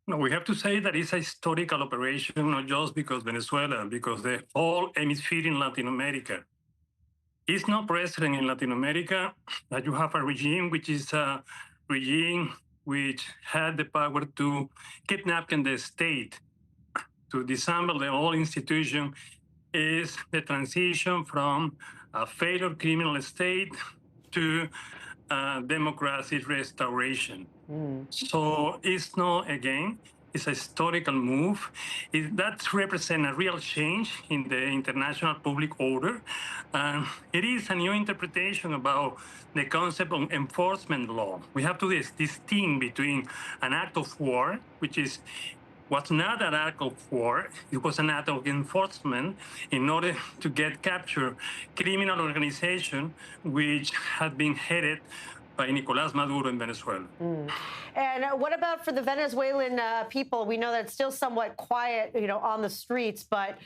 No, we have to say that it's a historical operation, not just because Venezuela, because the whole hemisphere in Latin America. It's no precedent in Latin America that you have a regime which is a regime which had the power to kidnap the state, to disassemble the whole institution, is the transition from a failed criminal state to democracy restoration. So it's not, again, it's a historical move. That represents a real change in the international public order. And it is a new interpretation about the concept of enforcement law. We have to distinguish between an act of war, which is was not an act of war, it was an act of enforcement in order to get capture criminal organization which had been headed by Nicolas Maduro in Venezuela. And what about for the Venezuelan people? We know that it's still somewhat quiet, on the streets, but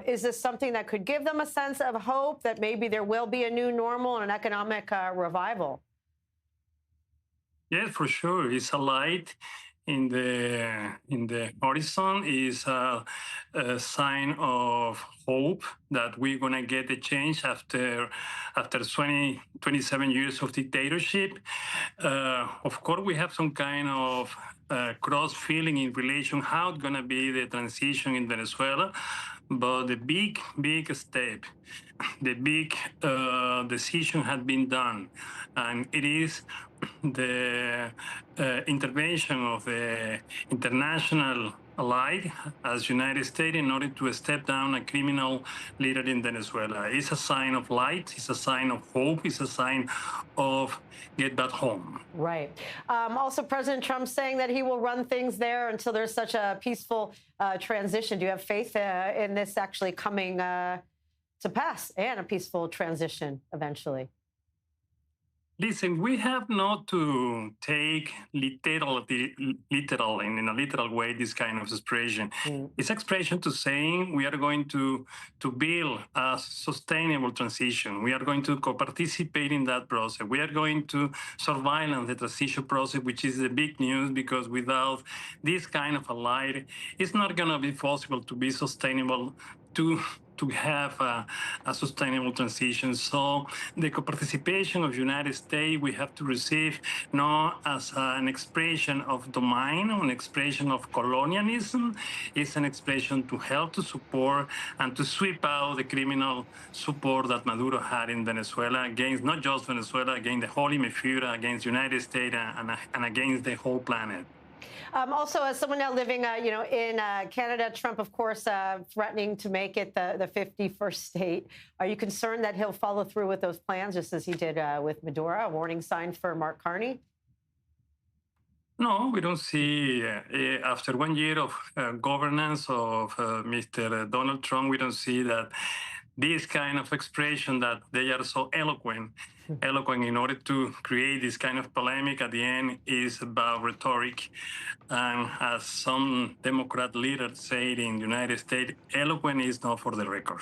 is this something that could give them a sense of hope that maybe there will be a new normal and an economic revival? Yes, for sure. It's a light in the horizon. Is a sign of hope that we're gonna get a change after 27 years of dictatorship. Of course, we have some kind of cross feeling in relation how it's gonna be the transition in Venezuela, but the big step, the big decision had been done, and it is the intervention of the international allied as United States in order to step down a criminal leader in Venezuela. It's a sign of light. It's a sign of hope. It's a sign of get back home. Right. Also, President Trump saying that he will run things there until there's such a peaceful transition. Do you have faith in this actually coming to pass and a peaceful transition eventually? Listen, we have not to take literal in a literal way this kind of expression. It's expression to saying we are going to build a sustainable transition. We are going to participate in that process. We are going to surveillance the transition process, which is the big news, because without this kind of a light, it's not going to be possible to be sustainable to have a sustainable transition. So the participation of United States, we have to receive not as an expression of domain, an expression of colonialism. It's an expression to help, to support, and to sweep out the criminal support that Maduro had in Venezuela against not just Venezuela, against the whole hemisphere, against United States, and against the whole planet. Also, as someone now living, in Canada, Trump, of course, threatening to make it the 51st state. Are you concerned that he'll follow through with those plans, just as he did with Maduro? A warning sign for Mark Carney? No, we don't see, after 1 year of governance of Mr. Donald Trump, we don't see that this kind of expression that they are so eloquent in order to create this kind of polemic at the end is about rhetoric. And as some Democrat leaders say in the United States, eloquent is not for the record.